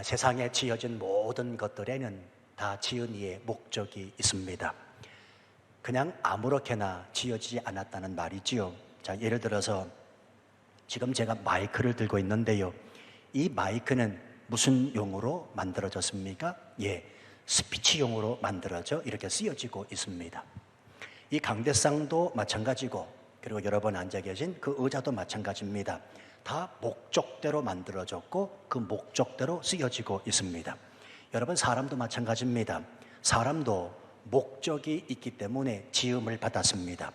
세상에 지어진 모든 것들에는 다 지은 이의 목적이 있습니다. 그냥 아무렇게나 지어지지 않았다는 말이지요. 자, 예를 들어서 지금 제가 마이크를 들고 있는데요. 이 마이크는 무슨 용으로 만들어졌습니까? 스피치용으로 만들어져 이렇게 쓰여지고 있습니다. 이 강대상도 마찬가지고, 그리고 여러분 앉아 계신 그 의자도 마찬가지입니다. 다 목적대로 만들어졌고 그 목적대로 쓰여지고 있습니다. 여러분, 사람도 마찬가지입니다. 사람도 목적이 있기 때문에 지음을 받았습니다.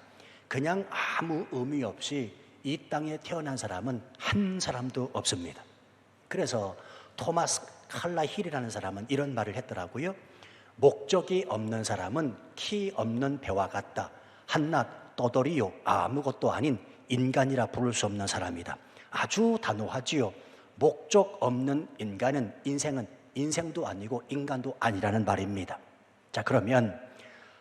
그냥 아무 의미 없이 이 땅에 태어난 사람은 한 사람도 없습니다. 그래서 토마스 칼라힐이라는 사람은 이런 말을 했더라고요. 목적이 없는 사람은 키 없는 배와 같다. 한낱 떠돌이요 아무것도 아닌 인간이라 부를 수 없는 사람이다. 아주 단호하지요. 목적 없는 인간은 인생도 아니고 인간도 아니라는 말입니다. 자, 그러면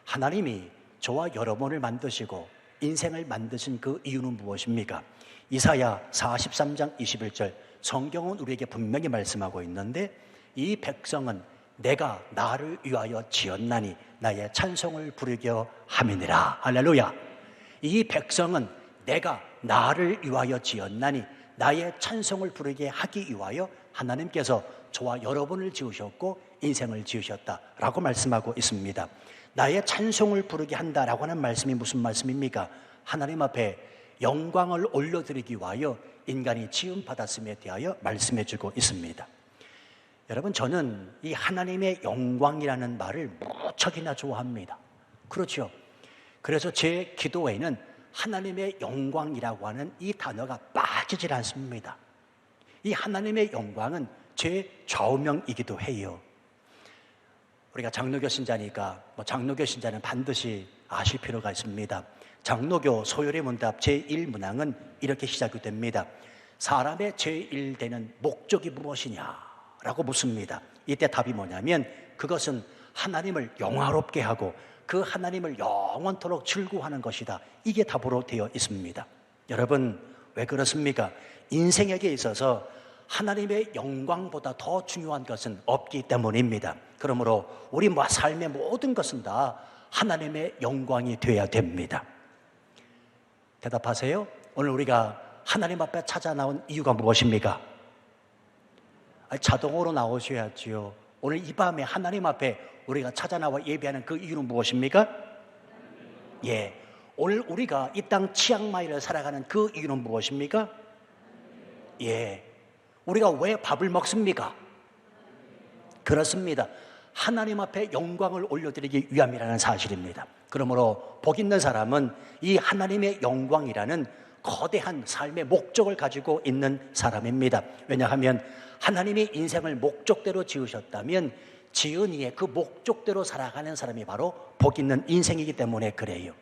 하나님이 저와 여러분을 만드시고 인생을 만드신 그 이유는 무엇입니까? 이사야 43장 21절 성경은 우리에게 분명히 말씀하고 있는데, 이 백성은 내가 나를 위하여 지었나니 나의 찬송을 부르게 함이니라. 할렐루야. 이 백성은 내가 나를 위하여 지었나니 나의 찬송을 부르게 하기 위하여 하나님께서 저와 여러분을 지으셨고 인생을 지으셨다라고 말씀하고 있습니다. 나의 찬송을 부르게 한다라고 하는 말씀이 무슨 말씀입니까? 하나님 앞에 영광을 올려드리기 위하여 인간이 지음받았음에 대하여 말씀해주고 있습니다. 여러분, 저는 이 하나님의 영광이라는 말을 무척이나 좋아합니다. 그렇죠? 그래서 제 기도에는 하나님의 영광이라고 하는 이 단어가 빠지질 않습니다. 이 하나님의 영광은 제 좌우명이기도 해요. 우리가 장로교 신자니까 장로교 신자는 반드시 아실 필요가 있습니다. 장로교 소요리 문답 제1문항은 이렇게 시작이 됩니다. 사람의 제1되는 목적이 무엇이냐라고 묻습니다. 이때 답이 뭐냐면 그것은 하나님을 영화롭게 하고 그 하나님을 영원토록 즐거워하는 것이다. 이게 답으로 되어 있습니다. 여러분, 왜 그렇습니까? 인생에게 있어서 하나님의 영광보다 더 중요한 것은 없기 때문입니다. 그러므로 우리 삶의 모든 것은 다 하나님의 영광이 되어야 됩니다. 대답하세요. 오늘 우리가 하나님 앞에 찾아 나온 이유가 무엇입니까? 자동으로 나오셔야지요. 오늘 이 밤에 하나님 앞에 우리가 찾아 나와 예배하는 그 이유는 무엇입니까? 오늘 우리가 이 땅 치앙마이를 살아가는 그 이유는 무엇입니까? 우리가 왜 밥을 먹습니까? 그렇습니다. 하나님 앞에 영광을 올려드리기 위함이라는 사실입니다. 그러므로 복 있는 사람은 이 하나님의 영광이라는 거대한 삶의 목적을 가지고 있는 사람입니다. 왜냐하면 하나님이 인생을 목적대로 지으셨다면 지은 이의 그 목적대로 살아가는 사람이 바로 복 있는 인생이기 때문에 그래요.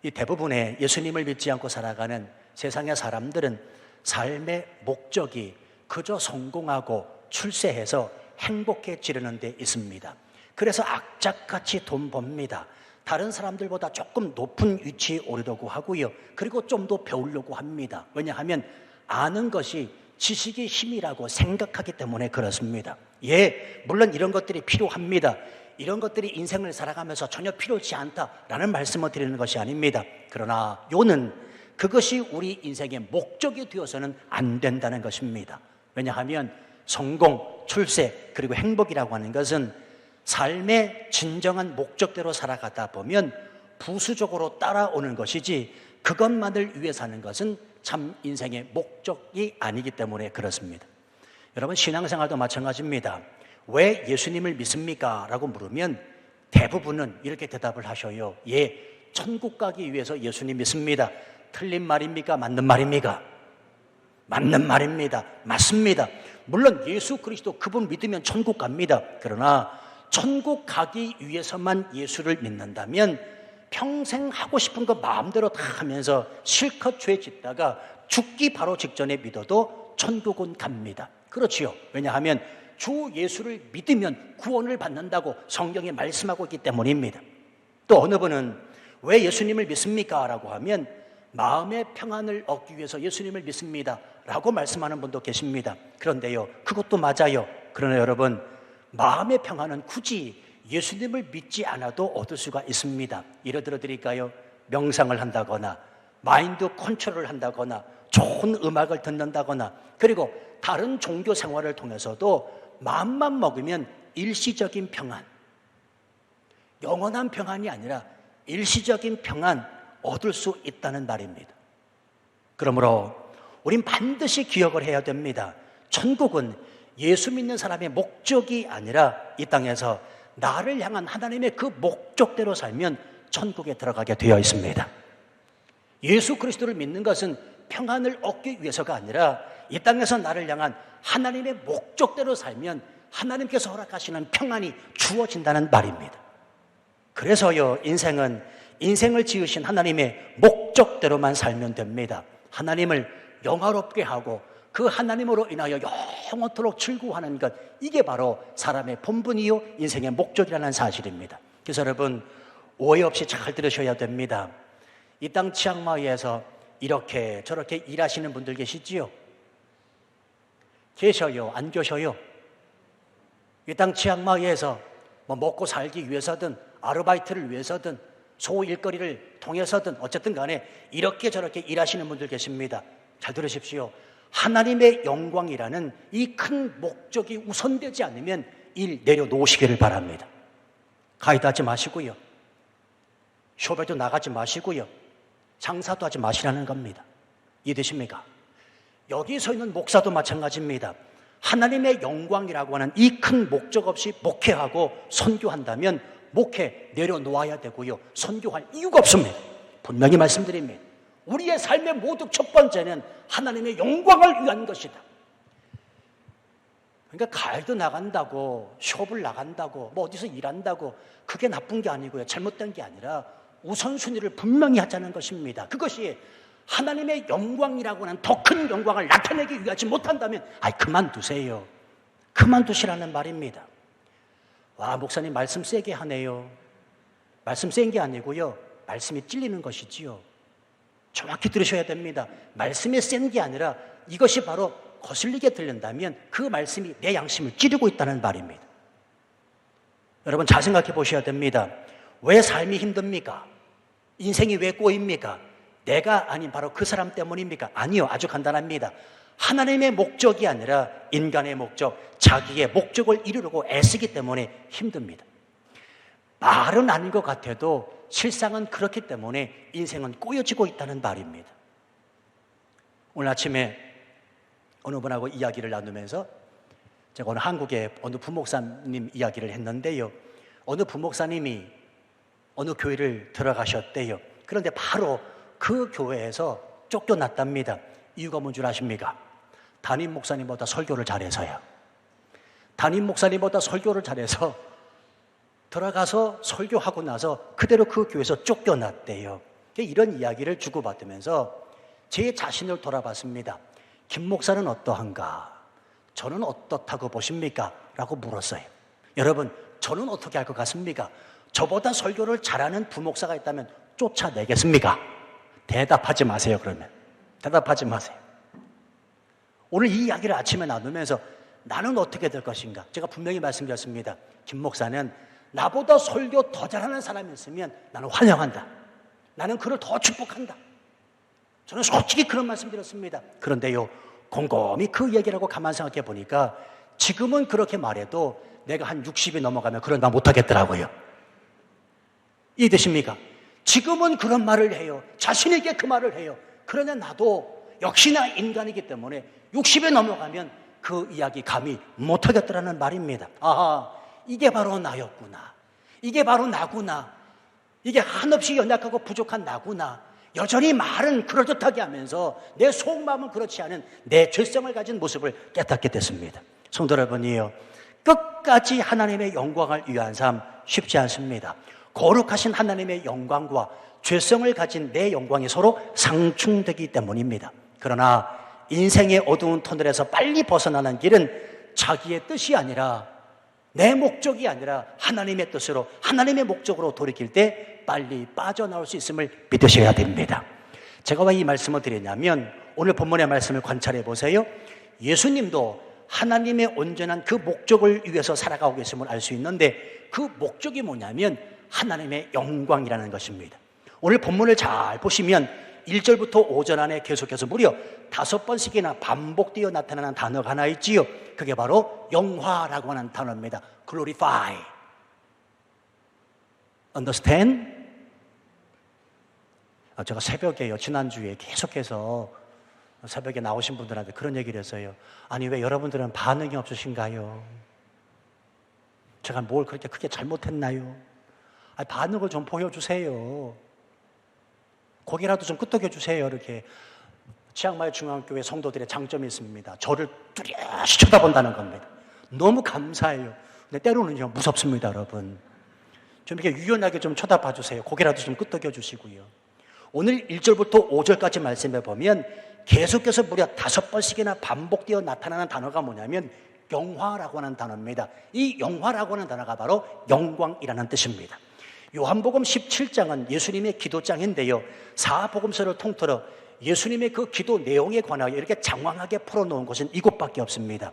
이 대부분의 예수님을 믿지 않고 살아가는 세상의 사람들은 삶의 목적이 그저 성공하고 출세해서 행복해지려는 데 있습니다. 그래서 악착같이 돈 법니다. 다른 사람들보다 조금 높은 위치에 오르려고 하고요. 그리고 좀 더 배우려고 합니다. 왜냐하면 아는 것이 지식의 힘이라고 생각하기 때문에 그렇습니다. 물론 이런 것들이 필요합니다. 이런 것들이 인생을 살아가면서 전혀 필요치 않다라는 말씀을 드리는 것이 아닙니다. 그러나 요는 그것이 우리 인생의 목적이 되어서는 안 된다는 것입니다. 왜냐하면 성공, 출세, 그리고 행복이라고 하는 것은 삶의 진정한 목적대로 살아가다 보면 부수적으로 따라오는 것이지 그것만을 위해 사는 것은 참 인생의 목적이 아니기 때문에 그렇습니다. 여러분, 신앙생활도 마찬가지입니다. 왜 예수님을 믿습니까? 라고 물으면 대부분은 이렇게 대답을 하셔요. 천국 가기 위해서 예수님 믿습니다. 틀린 말입니까? 맞는 말입니까? 맞는 말입니다. 맞습니다. 물론 예수 그리스도 그분 믿으면 천국 갑니다. 그러나 천국 가기 위해서만 예수를 믿는다면 평생 하고 싶은 거 마음대로 다 하면서 실컷 죄 짓다가 죽기 바로 직전에 믿어도 천국은 갑니다. 그렇지요. 왜냐하면 주 예수를 믿으면 구원을 받는다고 성경에 말씀하고 있기 때문입니다. 또 어느 분은 왜 예수님을 믿습니까? 라고 하면 마음의 평안을 얻기 위해서 예수님을 믿습니다 라고 말씀하는 분도 계십니다. 그런데요, 그것도 맞아요. 그러나 여러분, 마음의 평안은 굳이 예수님을 믿지 않아도 얻을 수가 있습니다. 예를 들어 드릴까요? 명상을 한다거나 마인드 컨트롤을 한다거나 좋은 음악을 듣는다거나 그리고 다른 종교 생활을 통해서도 마음만 먹으면 일시적인 평안, 영원한 평안이 아니라 일시적인 평안 얻을 수 있다는 말입니다. 그러므로 우린 반드시 기억을 해야 됩니다. 천국은 예수 믿는 사람의 목적이 아니라 이 땅에서 나를 향한 하나님의 그 목적대로 살면 천국에 들어가게 되어 있습니다. 예수 그리스도를 믿는 것은 평안을 얻기 위해서가 아니라 이 땅에서 나를 향한 하나님의 목적대로 살면 하나님께서 허락하시는 평안이 주어진다는 말입니다. 그래서요, 인생을 지으신 하나님의 목적대로만 살면 됩니다. 하나님을 영화롭게 하고 그 하나님으로 인하여 영원토록 즐거워하는 것, 이게 바로 사람의 본분이요 인생의 목적이라는 사실입니다. 그래서 여러분, 오해 없이 잘 들으셔야 됩니다. 이 땅 치앙마이에서 이렇게 저렇게 일하시는 분들 계시지요? 계셔요? 안 계셔요? 이 땅 치앙마이에서 뭐 먹고 살기 위해서든 아르바이트를 위해서든 소일거리를 통해서든 어쨌든 간에 이렇게 저렇게 일하시는 분들 계십니다. 잘 들으십시오. 하나님의 영광이라는 이 큰 목적이 우선되지 않으면 일 내려놓으시기를 바랍니다. 가이드 하지 마시고요, 쇼베도 나가지 마시고요, 장사도 하지 마시라는 겁니다. 이해되십니까? 여기 서 있는 목사도 마찬가지입니다. 하나님의 영광이라고 하는 이 큰 목적 없이 목회하고 선교한다면 목회 내려놓아야 되고요, 선교할 이유가 없습니다. 분명히 말씀드립니다. 우리의 삶의 모두 첫 번째는 하나님의 영광을 위한 것이다. 그러니까 가을도 나간다고, 숍을 나간다고, 뭐 어디서 일한다고 그게 나쁜 게 아니고요, 잘못된 게 아니라 우선순위를 분명히 하자는 것입니다. 그것이 하나님의 영광이라고 하는 더 큰 영광을 나타내기 위하지 못한다면 그만두세요. 그만두시라는 말입니다. 와, 목사님 말씀 세게 하네요. 말씀 센 게 아니고요, 말씀이 찔리는 것이지요. 정확히 들으셔야 됩니다. 말씀이 센 게 아니라 이것이 바로 거슬리게 들린다면 그 말씀이 내 양심을 찌르고 있다는 말입니다. 여러분, 잘 생각해 보셔야 됩니다. 왜 삶이 힘듭니까? 인생이 왜 꼬입니까? 내가 아닌 바로 그 사람 때문입니까? 아니요, 아주 간단합니다. 하나님의 목적이 아니라 인간의 목적, 자기의 목적을 이루려고 애쓰기 때문에 힘듭니다. 말은 아닌 것 같아도 실상은 그렇기 때문에 인생은 꼬여지고 있다는 말입니다. 오늘 아침에 어느 분하고 이야기를 나누면서 제가 오늘 한국의 어느 부목사님 이야기를 했는데요, 어느 부목사님이 어느 교회를 들어가셨대요. 그런데 바로 그 교회에서 쫓겨났답니다. 이유가 뭔 줄 아십니까? 담임 목사님보다 설교를 잘해서요. 담임 목사님보다 설교를 잘해서 들어가서 설교하고 나서 그대로 그 교회에서 쫓겨났대요. 이런 이야기를 주고받으면서 제 자신을 돌아봤습니다. 김 목사는 어떠한가? 저는 어떻다고 보십니까? 라고 물었어요. 여러분, 저는 어떻게 할 것 같습니까? 저보다 설교를 잘하는 부목사가 있다면 쫓아내겠습니까? 대답하지 마세요. 그러면 대답하지 마세요. 오늘 이 이야기를 아침에 나누면서 나는 어떻게 될 것인가? 제가 분명히 말씀드렸습니다. 김 목사는 나보다 설교 더 잘하는 사람이 있으면 나는 환영한다. 나는 그를 더 축복한다. 저는 솔직히 그런 말씀 드렸습니다. 그런데요, 곰곰이 그 얘기를 하고 가만 생각해 보니까 지금은 그렇게 말해도 내가 한 60이 넘어가면 그런 말 못하겠더라고요. 이해되십니까? 지금은 그런 말을 해요. 자신 있게 그 말을 해요. 그러나 나도 역시나 인간이기 때문에 60에 넘어가면 그 이야기 감히 못하겠더라는 말입니다. 아하, 이게 바로 나였구나. 이게 바로 나구나. 이게 한없이 연약하고 부족한 나구나. 여전히 말은 그럴듯하게 하면서 내 속마음은 그렇지 않은 내 죄성을 가진 모습을 깨닫게 됐습니다. 성도 여러분이요, 끝까지 하나님의 영광을 위한 삶 쉽지 않습니다. 거룩하신 하나님의 영광과 죄성을 가진 내 영광이 서로 상충되기 때문입니다. 그러나 인생의 어두운 터널에서 빨리 벗어나는 길은 자기의 뜻이 아니라, 내 목적이 아니라 하나님의 뜻으로, 하나님의 목적으로 돌이킬 때 빨리 빠져나올 수 있음을 믿으셔야 됩니다. 제가 왜 이 말씀을 드리냐면, 오늘 본문의 말씀을 관찰해 보세요. 예수님도 하나님의 온전한 그 목적을 위해서 살아가고 계심을 알 수 있는데, 그 목적이 뭐냐면 하나님의 영광이라는 것입니다. 오늘 본문을 잘 보시면 1절부터 5절 안에 계속해서 무려 5번씩이나 반복되어 나타나는 단어가 하나 있지요. 그게 바로 영화라고 하는 단어입니다. glorify. understand? 제가 새벽에요, 지난주에 계속해서 새벽에 나오신 분들한테 그런 얘기를 했어요. 아니, 왜 여러분들은 반응이 없으신가요? 제가 뭘 그렇게 크게 잘못했나요? 아니, 반응을 좀 보여주세요. 고개라도 좀 끄덕여 주세요. 이렇게. 치앙마이 중앙교회 성도들의 장점이 있습니다. 저를 뚜렷이 쳐다본다는 겁니다. 너무 감사해요. 근데 때로는요, 무섭습니다, 여러분. 좀 이렇게 유연하게 좀 쳐다봐 주세요. 고개라도 좀 끄덕여 주시고요. 오늘 1절부터 5절까지 말씀해 보면 계속해서 무려 5번씩이나 반복되어 나타나는 단어가 뭐냐면 영화라고 하는 단어입니다. 이 영화라고 하는 단어가 바로 영광이라는 뜻입니다. 요한복음 17장은 예수님의 기도장인데요, 사복음서를 통틀어 예수님의 그 기도 내용에 관하여 이렇게 장황하게 풀어놓은 곳은 이곳밖에 없습니다.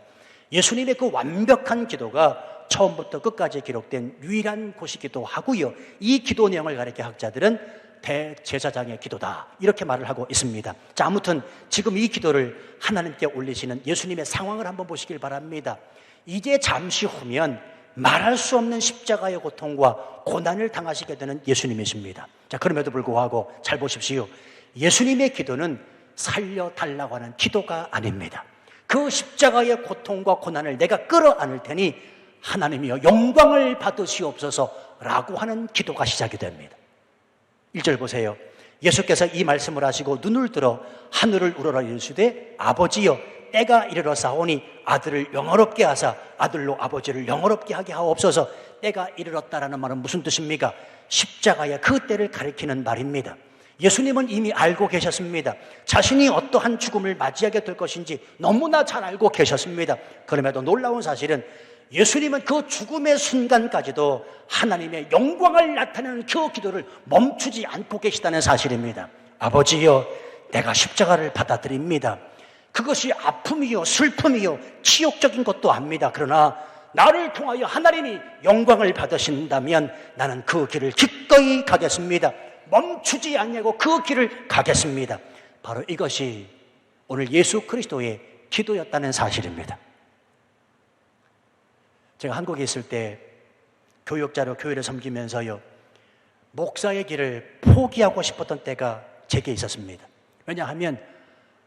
예수님의 그 완벽한 기도가 처음부터 끝까지 기록된 유일한 곳이기도 하고요, 이 기도 내용을 가리켜 학자들은 대제사장의 기도다, 이렇게 말을 하고 있습니다. 자, 아무튼 지금 이 기도를 하나님께 올리시는 예수님의 상황을 한번 보시길 바랍니다. 이제 잠시 후면 말할 수 없는 십자가의 고통과 고난을 당하시게 되는 예수님이십니다. 자, 그럼에도 불구하고 잘 보십시오. 예수님의 기도는 살려달라고 하는 기도가 아닙니다. 그 십자가의 고통과 고난을 내가 끌어안을 테니 하나님이여 영광을 받으시옵소서라고 하는 기도가 시작이 됩니다. 1절 보세요. 예수께서 이 말씀을 하시고 눈을 들어 하늘을 우러러 이르시되 아버지여 때가 이르렀사오니 아들을 영화롭게 하사 아들로 아버지를 영화롭게 하게 하옵소서. 때가 이르렀다라는 말은 무슨 뜻입니까? 십자가의 그 때를 가리키는 말입니다. 예수님은 이미 알고 계셨습니다. 자신이 어떠한 죽음을 맞이하게 될 것인지 너무나 잘 알고 계셨습니다. 그럼에도 놀라운 사실은 예수님은 그 죽음의 순간까지도 하나님의 영광을 나타내는 그 기도를 멈추지 않고 계시다는 사실입니다. 아버지여, 내가 십자가를 받아들입니다. 그것이 아픔이요 슬픔이요 치욕적인 것도 압니다. 그러나 나를 통하여 하나님이 영광을 받으신다면 나는 그 길을 기꺼이 가겠습니다. 멈추지 않냐고 그 길을 가겠습니다. 바로 이것이 오늘 예수 그리스도의 기도였다는 사실입니다. 제가 한국에 있을 때 교육자로 교회를 섬기면서요, 목사의 길을 포기하고 싶었던 때가 제게 있었습니다. 왜냐하면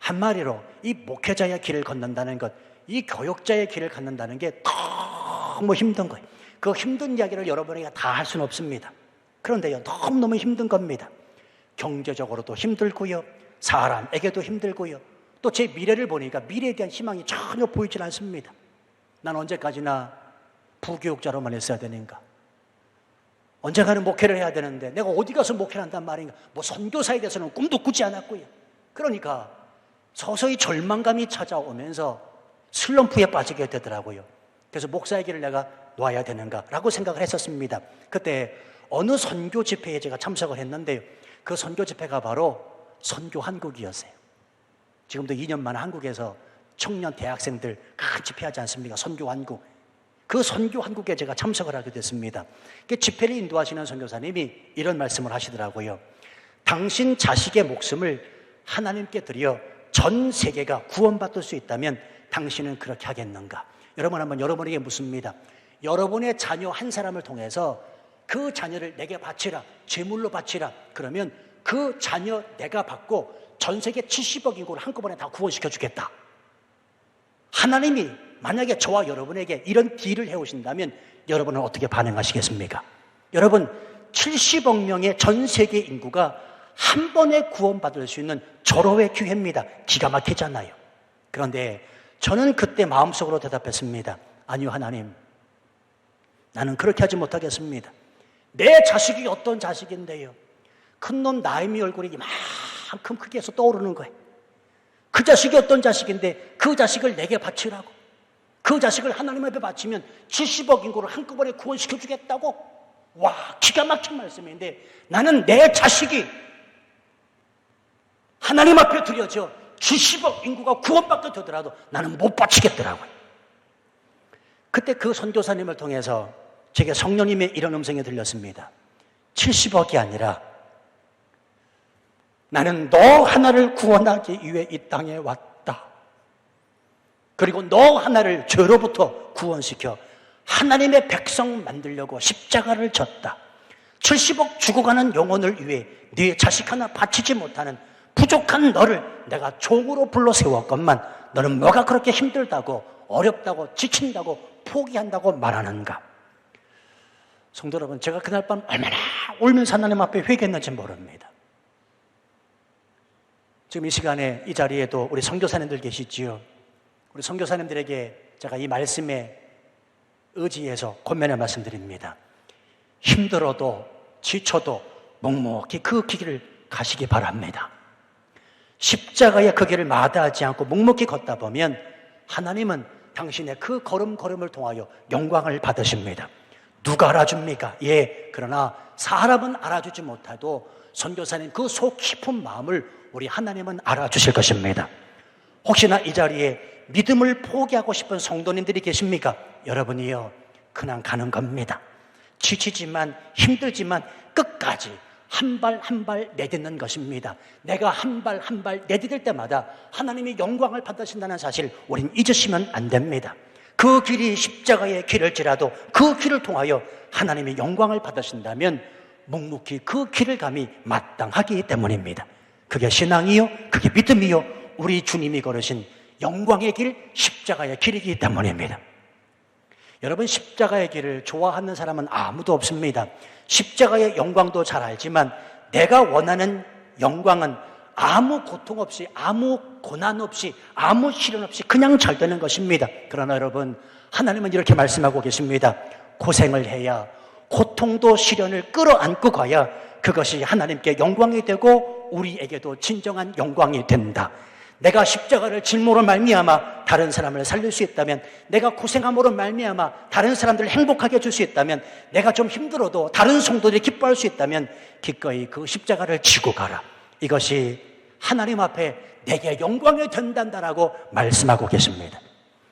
한마디로 이 목회자의 길을 걷는다는 것, 이 교육자의 길을 갖는다는 게 너무 힘든 거예요. 그 힘든 이야기를 여러분에게 다 할 수는 없습니다. 그런데요, 너무너무 힘든 겁니다. 경제적으로도 힘들고요, 사람에게도 힘들고요, 또 제 미래를 보니까 미래에 대한 희망이 전혀 보이질 않습니다. 난 언제까지나 부교육자로만 있어야 되는가? 언젠가는 목회를 해야 되는데 내가 어디 가서 목회를 한단 말인가? 뭐 선교사에 대해서는 꿈도 꾸지 않았고요. 그러니까 서서히 절망감이 찾아오면서 슬럼프에 빠지게 되더라고요. 그래서 목사의 길을 내가 놔야 되는가라고 생각을 했었습니다. 그때 어느 선교 집회에 제가 참석을 했는데요, 그 선교 집회가 바로 선교 한국이었어요. 지금도 2년 만에 한국에서 청년 대학생들 큰 집회하지 않습니까? 선교 한국. 그 선교 한국에 제가 참석을 하게 됐습니다. 그 집회를 인도하시는 선교사님이 이런 말씀을 하시더라고요. 당신 자식의 목숨을 하나님께 드려 전 세계가 구원받을 수 있다면 당신은 그렇게 하겠는가? 여러분, 한번 여러분에게 묻습니다. 여러분의 자녀 한 사람을 통해서 그 자녀를 내게 바치라, 제물로 바치라. 그러면 그 자녀 내가 받고 전 세계 70억 인구를 한꺼번에 다 구원시켜 주겠다. 하나님이 만약에 저와 여러분에게 이런 딜을 해오신다면 여러분은 어떻게 반응하시겠습니까? 여러분, 70억 명의 전 세계 인구가 한 번에 구원받을 수 있는 절호의 기회입니다. 기가 막히잖아요. 그런데 저는 그때 마음속으로 대답했습니다. 아니요, 하나님. 나는 그렇게 하지 못하겠습니다. 내 자식이 어떤 자식인데요. 큰놈 나임이 얼굴이 이만큼 크게 해서 떠오르는 거예요. 그 자식이 어떤 자식인데 그 자식을 내게 바치라고. 그 자식을 하나님 앞에 바치면 70억 인구를 한꺼번에 구원시켜 주겠다고. 와, 기가 막힌 말씀인데 나는 내 자식이 하나님 앞에 드려져 70억 인구가 구원받게 되더라도 나는 못 바치겠더라고요. 그때 그 선교사님을 통해서 제게 성령님의 이런 음성이 들렸습니다. 70억이 아니라 나는 너 하나를 구원하기 위해 이 땅에 왔다. 그리고 너 하나를 죄로부터 구원시켜 하나님의 백성 만들려고 십자가를 졌다. 70억 죽어가는 영혼을 위해 네 자식 하나 바치지 못하는 부족한 너를 내가 종으로 불러 세웠건만 너는 뭐가 그렇게 힘들다고 어렵다고 지친다고 포기한다고 말하는가? 성도 여러분, 제가 그날 밤 얼마나 울면서 하나님 앞에 회개했는지 모릅니다. 지금 이 시간에 이 자리에도 우리 선교사님들 계시지요. 우리 선교사님들에게 제가 이 말씀에 의지해서 권면의 말씀드립니다. 힘들어도 지쳐도 묵묵히 그 길을 가시기 바랍니다. 십자가의 그 길을 마다하지 않고 묵묵히 걷다 보면 하나님은 당신의 그 걸음걸음을 통하여 영광을 받으십니다. 누가 알아줍니까? 예, 그러나 사람은 알아주지 못해도 선교사님 그 속 깊은 마음을 우리 하나님은 알아주실 것입니다. 혹시나 이 자리에 믿음을 포기하고 싶은 성도님들이 계십니까? 여러분이요, 그냥 가는 겁니다. 지치지만 힘들지만 끝까지 한 발 한 발 내딛는 것입니다. 내가 한 발 한 발 내딛을 때마다 하나님이 영광을 받으신다는 사실 우린 잊으시면 안 됩니다. 그 길이 십자가의 길일지라도 그 길을 통하여 하나님이 영광을 받으신다면 묵묵히 그 길을 감히 마땅하기 때문입니다. 그게 신앙이요, 그게 믿음이요, 우리 주님이 걸으신 영광의 길, 십자가의 길이기 때문입니다. 여러분, 십자가의 길을 좋아하는 사람은 아무도 없습니다. 십자가의 영광도 잘 알지만 내가 원하는 영광은 아무 고통 없이, 아무 고난 없이, 아무 시련 없이 그냥 잘 되는 것입니다. 그러나 여러분, 하나님은 이렇게 말씀하고 계십니다. 고생을 해야, 고통도 시련을 끌어안고 가야 그것이 하나님께 영광이 되고 우리에게도 진정한 영광이 된다. 내가 십자가를 짊으로 말미암아 다른 사람을 살릴 수 있다면, 내가 고생함으로 말미암아 다른 사람들을 행복하게 해줄 수 있다면, 내가 좀 힘들어도 다른 성도들이 기뻐할 수 있다면 기꺼이 그 십자가를 지고 가라. 이것이 하나님 앞에 내게 영광이 된단다라고 말씀하고 계십니다.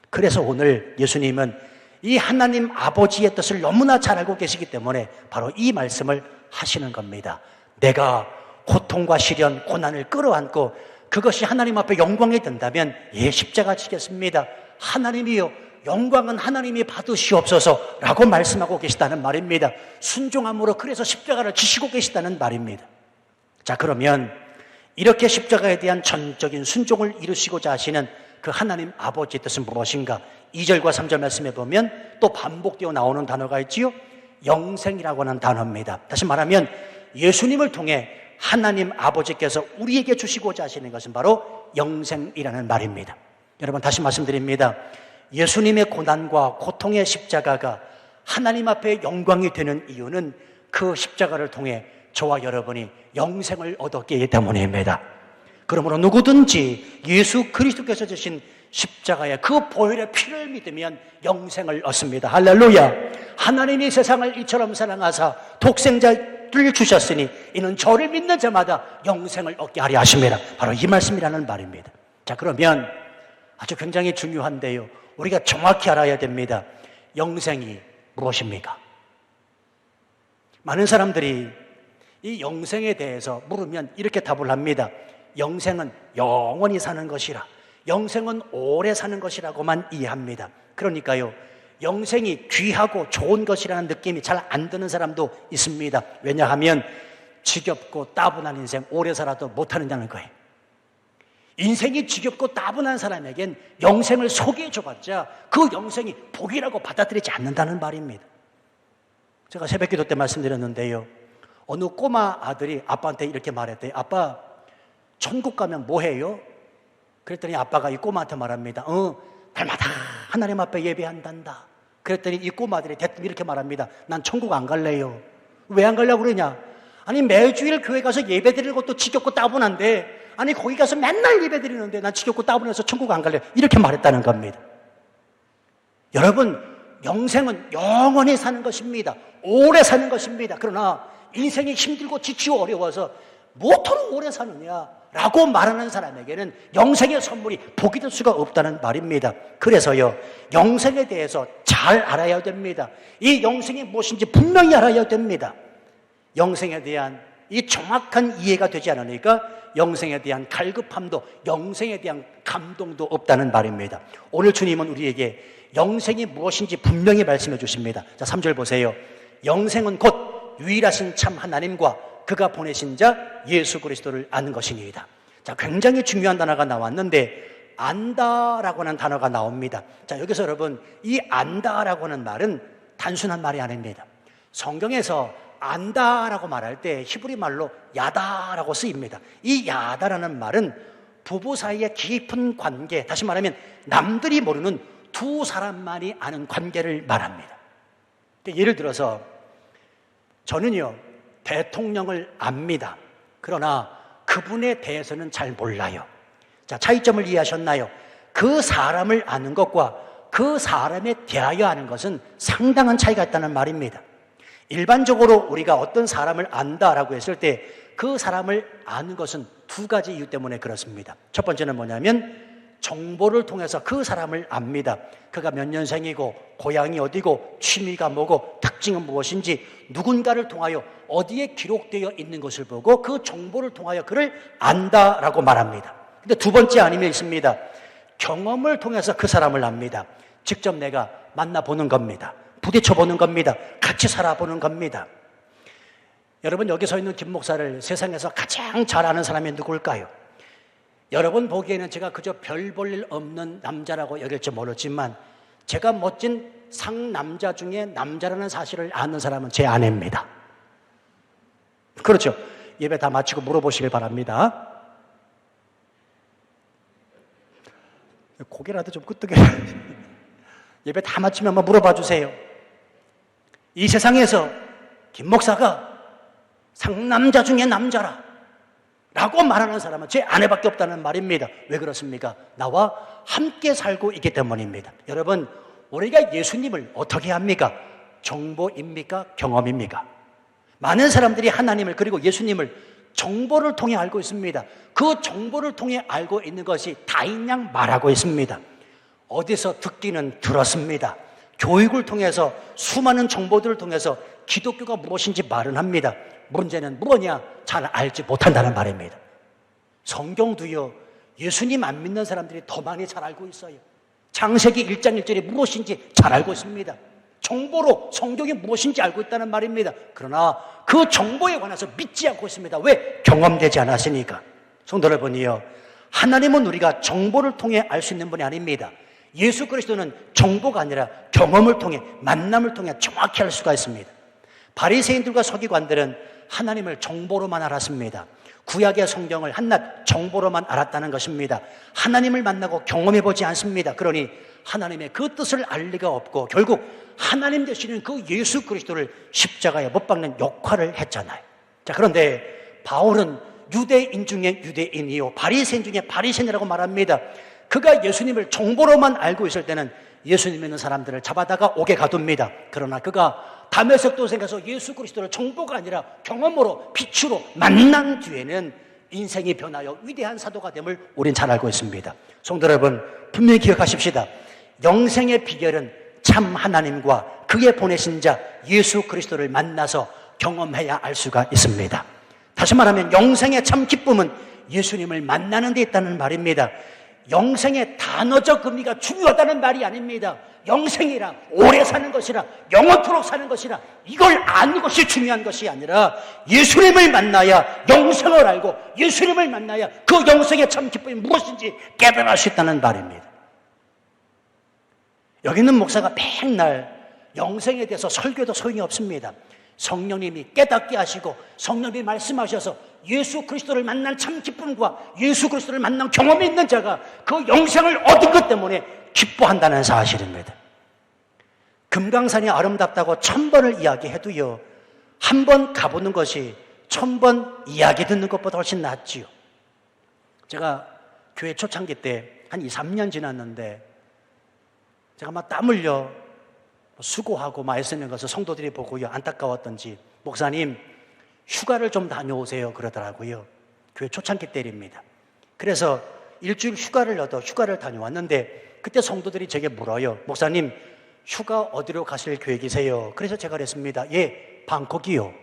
그래서 오늘 예수님은 이 하나님 아버지의 뜻을 너무나 잘 알고 계시기 때문에 바로 이 말씀을 하시는 겁니다. 내가 고통과 시련, 고난을 끌어안고 그것이 하나님 앞에 영광이 된다면 예, 십자가 지겠습니다. 하나님이요, 영광은 하나님이 받으시옵소서라고 말씀하고 계시다는 말입니다. 순종함으로 그래서 십자가를 지시고 계시다는 말입니다. 자, 그러면 이렇게 십자가에 대한 전적인 순종을 이루시고자 하시는 그 하나님 아버지의 뜻은 무엇인가? 2절과 3절 말씀에 보면 또 반복되어 나오는 단어가 있지요. 영생이라고 하는 단어입니다. 다시 말하면 예수님을 통해 하나님 아버지께서 우리에게 주시고자 하시는 것은 바로 영생이라는 말입니다. 여러분, 다시 말씀드립니다. 예수님의 고난과 고통의 십자가가 하나님 앞에 영광이 되는 이유는 그 십자가를 통해 저와 여러분이 영생을 얻었기 때문입니다. 그러므로 누구든지 예수 그리스도께서 주신 십자가의 그 보혈의 피를 믿으면 영생을 얻습니다. 할렐루야. 하나님이 세상을 이처럼 사랑하사 독생자를 주셨으니 이는 저를 믿는 자마다 영생을 얻게 하려 하십니다. 바로 이 말씀이라는 말입니다. 자, 그러면 아주 굉장히 중요한데요, 우리가 정확히 알아야 됩니다. 영생이 무엇입니까? 많은 사람들이 이 영생에 대해서 물으면 이렇게 답을 합니다. 영생은 영원히 사는 것이라, 영생은 오래 사는 것이라고만 이해합니다. 그러니까요, 영생이 귀하고 좋은 것이라는 느낌이 잘 안 드는 사람도 있습니다. 왜냐하면 지겹고 따분한 인생 오래 살아도 못하는다는 거예요. 인생이 지겹고 따분한 사람에겐 영생을 소개해줘봤자 그 영생이 복이라고 받아들이지 않는다는 말입니다. 제가 새벽기도 때 말씀드렸는데요, 어느 꼬마 아들이 아빠한테 이렇게 말했대요. 아빠, 천국 가면 뭐 해요? 그랬더니 아빠가 이 꼬마한테 말합니다. 날마다 하나님 앞에 예배한단다. 그랬더니 이 꼬마 아들이 대뜸 이렇게 말합니다. 난 천국 안 갈래요. 왜 안 가려고 그러냐? 아니 매주일 교회 가서 예배 드리는 것도 지겹고 따분한데, 아니 거기 가서 맨날 예배 드리는데 난 지겹고 따분해서 천국 안 갈래요. 이렇게 말했다는 겁니다. 여러분, 영생은 영원히 사는 것입니다. 오래 사는 것입니다. 그러나 인생이 힘들고 지치고 어려워서 뭐토록 오래 사느냐라고 말하는 사람에게는 영생의 선물이 복이 될 수가 없다는 말입니다. 그래서요, 영생에 대해서 잘 알아야 됩니다. 이 영생이 무엇인지 분명히 알아야 됩니다. 영생에 대한 이 정확한 이해가 되지 않으니까 영생에 대한 갈급함도, 영생에 대한 감동도 없다는 말입니다. 오늘 주님은 우리에게 영생이 무엇인지 분명히 말씀해 주십니다. 자, 3절 보세요. 영생은 곧 유일하신 참 하나님과 그가 보내신 자 예수 그리스도를 아는 것이니이다. 자, 굉장히 중요한 단어가 나왔는데 안다라고 하는 단어가 나옵니다. 자, 여기서 여러분, 이 안다라고 하는 말은 단순한 말이 아닙니다. 성경에서 안다라고 말할 때 히브리 말로 야다라고 쓰입니다. 이 야다라는 말은 부부 사이의 깊은 관계, 다시 말하면 남들이 모르는 두 사람만이 아는 관계를 말합니다. 예를 들어서 저는요, 대통령을 압니다. 그러나 그분에 대해서는 잘 몰라요. 자, 차이점을 이해하셨나요? 그 사람을 아는 것과 그 사람에 대하여 아는 것은 상당한 차이가 있다는 말입니다. 일반적으로 우리가 어떤 사람을 안다라고 했을 때 그 사람을 아는 것은 두 가지 이유 때문에 그렇습니다. 첫 번째는 뭐냐면 정보를 통해서 그 사람을 압니다. 그가 몇 년생이고 고향이 어디고 취미가 뭐고 특징은 무엇인지 누군가를 통하여 어디에 기록되어 있는 것을 보고 그 정보를 통하여 그를 안다라고 말합니다. 근데 두 번째 아님이 있습니다. 경험을 통해서 그 사람을 압니다. 직접 내가 만나보는 겁니다. 부딪혀보는 겁니다. 같이 살아보는 겁니다. 여러분, 여기 서 있는 김 목사를 세상에서 가장 잘 아는 사람이 누굴까요? 여러분 보기에는 제가 그저 별 볼 일 없는 남자라고 여길지 모르지만 제가 멋진 상남자 중에 남자라는 사실을 아는 사람은 제 아내입니다. 그렇죠? 예배 다 마치고 물어보시길 바랍니다. 고개라도 좀 끄덕여. 예배 다 마치면 한번 물어봐 주세요. 이 세상에서 김 목사가 상남자 중에 남자라 라고 말하는 사람은 제 아내밖에 없다는 말입니다. 왜 그렇습니까? 나와 함께 살고 있기 때문입니다. 여러분, 우리가 예수님을 어떻게 합니까? 정보입니까? 경험입니까? 많은 사람들이 하나님을, 그리고 예수님을 정보를 통해 알고 있습니다. 그 정보를 통해 알고 있는 것이 다인양 말하고 있습니다. 어디서 듣기는 들었습니다. 교육을 통해서, 수많은 정보들을 통해서 기독교가 무엇인지 말은 합니다. 문제는 뭐냐? 잘 알지 못한다는 말입니다. 성경도요, 예수님 안 믿는 사람들이 더 많이 잘 알고 있어요. 창세기 1장 1절이 무엇인지 잘 알고 있습니다. 정보로 성경이 무엇인지 알고 있다는 말입니다. 그러나 그 정보에 관해서 믿지 않고 있습니다. 왜? 경험되지 않았으니까. 성도 여러분이요, 하나님은 우리가 정보를 통해 알 수 있는 분이 아닙니다. 예수 그리스도는 정보가 아니라 경험을 통해, 만남을 통해 정확히 알 수가 있습니다. 바리새인들과 서기관들은 하나님을 정보로만 알았습니다. 구약의 성경을 한낱 정보로만 알았다는 것입니다. 하나님을 만나고 경험해보지 않습니다. 그러니 하나님의 그 뜻을 알 리가 없고 결국 하나님 되시는 그 예수 그리스도를 십자가에 못 박는 역할을 했잖아요. 자, 그런데 바울은 유대인 중에 유대인이요, 바리새인 중에 바리새인이라고 말합니다. 그가 예수님을 정보로만 알고 있을 때는 예수님 믿는 사람들을 잡아다가 옥에 가둡니다. 그러나 그가 다메섹 도성에 가서 예수 그리스도를 정보가 아니라 경험으로, 빛으로 만난 뒤에는 인생이 변하여 위대한 사도가 됨을 우린 잘 알고 있습니다. 성도 여러분, 분명히 기억하십시다. 영생의 비결은 참 하나님과 그의 보내신 자 예수 그리스도를 만나서 경험해야 알 수가 있습니다. 다시 말하면 영생의 참 기쁨은 예수님을 만나는 데 있다는 말입니다. 영생의 단어적 의미가 중요하다는 말이 아닙니다. 영생이라, 오래 사는 것이라, 영원토록 사는 것이라, 이걸 아는 것이 중요한 것이 아니라 예수님을 만나야 영생을 알고 예수님을 만나야 그 영생의 참 기쁨이 무엇인지 깨달을 수 있다는 말입니다. 여기 있는 목사가 맨날 영생에 대해서 설교도 소용이 없습니다. 성령님이 깨닫게 하시고 성령님이 말씀하셔서 예수 그리스도를 만난 참 기쁨과 예수 그리스도를 만난 경험이 있는 자가 그 영생을 얻은 것 때문에 기뻐한다는 사실입니다. 금강산이 아름답다고 1000번을 이야기해도요, 한 번 가보는 것이 1000번 이야기 듣는 것보다 훨씬 낫지요. 제가 교회 초창기 때 한 2, 3년 지났는데 제가 막 땀 흘려 수고하고 막 애쓰는 것을 성도들이 보고요, 안타까웠던지 목사님 휴가를 좀 다녀오세요 그러더라고요. 교회 초창기 때입니다. 그래서 일주일 휴가를 얻어 휴가를 다녀왔는데 그때 성도들이 제게 물어요. 목사님 휴가 어디로 가실 계획이세요? 그래서 제가 그랬습니다. 예, 방콕이요.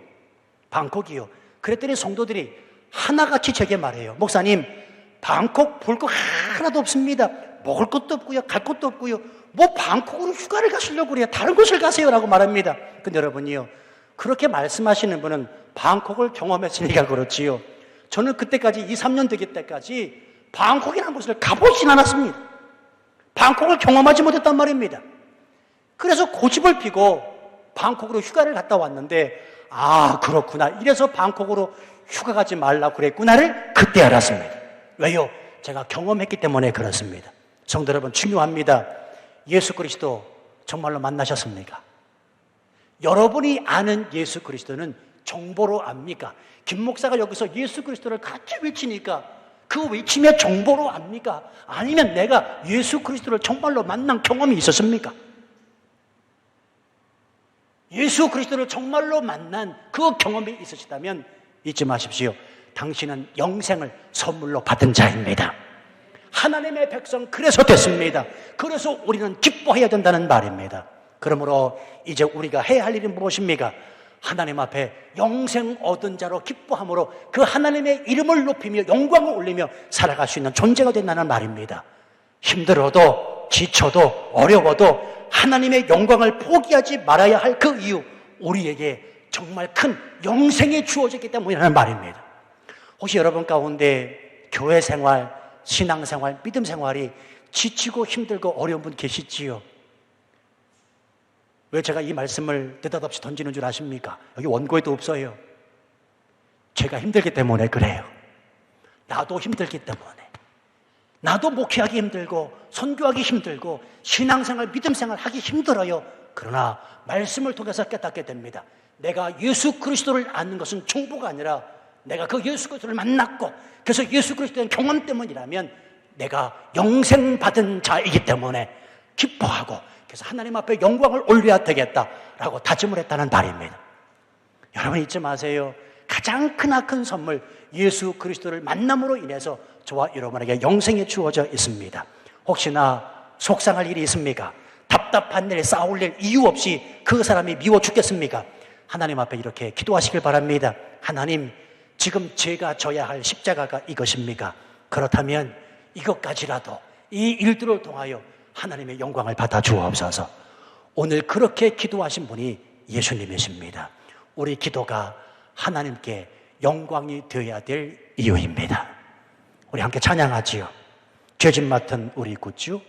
방콕이요. 그랬더니 성도들이 하나같이 제게 말해요. 목사님 방콕 볼 거 하나도 없습니다. 먹을 것도 없고요, 갈 것도 없고요. 뭐 방콕으로 휴가를 가시려고 그래요. 다른 곳을 가세요라고 말합니다. 근데 여러분이요, 그렇게 말씀하시는 분은 방콕을 경험했으니까 그렇지요. 저는 그때까지 2, 3년 되기 때까지 방콕이라는 곳을 가보진 않았습니다. 방콕을 경험하지 못했단 말입니다. 그래서 고집을 피고 방콕으로 휴가를 갔다 왔는데, 아 그렇구나, 이래서 방콕으로 휴가 가지 말라고 그랬구나를 그때 알았습니다. 왜요? 제가 경험했기 때문에 그렇습니다. 성도 여러분, 중요합니다. 예수 그리스도 정말로 만나셨습니까? 여러분이 아는 예수 그리스도는 정보로 압니까? 김 목사가 여기서 예수 그리스도를 같이 외치니까 그 외침의 정보로 압니까? 아니면 내가 예수 그리스도를 정말로 만난 경험이 있었습니까? 예수 그리스도를 정말로 만난 그 경험이 있으시다면 잊지 마십시오. 당신은 영생을 선물로 받은 자입니다. 하나님의 백성 그래서 됐습니다. 그래서 우리는 기뻐해야 된다는 말입니다. 그러므로 이제 우리가 해야 할 일은 무엇입니까? 하나님 앞에 영생 얻은 자로 기뻐함으로 그 하나님의 이름을 높이며 영광을 올리며 살아갈 수 있는 존재가 된다는 말입니다. 힘들어도 지쳐도 어려워도 하나님의 영광을 포기하지 말아야 할 그 이유, 우리에게 정말 큰 영생이 주어졌기 때문이라는 말입니다. 혹시 여러분 가운데 교회 생활, 신앙생활, 믿음 생활이 지치고 힘들고 어려운 분 계시지요? 왜 제가 이 말씀을 느닷없이 던지는 줄 아십니까? 여기 원고에도 없어요. 제가 힘들기 때문에 그래요. 나도 힘들기 때문에. 나도 목회하기 힘들고 선교하기 힘들고 신앙생활, 믿음생활 하기 힘들어요. 그러나 말씀을 통해서 깨닫게 됩니다. 내가 예수 그리스도를 아는 것은 충고가 아니라 내가 그 예수 그리스도를 만났고 그래서 예수 그리스도의 경험 때문이라면 내가 영생받은 자이기 때문에 기뻐하고 그래서 하나님 앞에 영광을 올려야 되겠다라고 다짐을 했다는 말입니다. 여러분 잊지 마세요. 가장 크나큰 선물, 예수 그리스도를 만남으로 인해서 저와 여러분에게 영생이 주어져 있습니다. 혹시나 속상할 일이 있습니까? 답답한 일, 싸울 일 이유 없이 그 사람이 미워 죽겠습니까? 하나님 앞에 이렇게 기도하시길 바랍니다. 하나님, 지금 제가 져야 할 십자가가 이것입니까? 그렇다면 이것까지라도 이 일들을 통하여 하나님의 영광을 받아 주옵소서. 오늘 그렇게 기도하신 분이 예수님이십니다. 우리 기도가 하나님께 영광이 되어야 될 이유입니다. 우리 함께 찬양하지요. 죄짐 맡은 우리 구주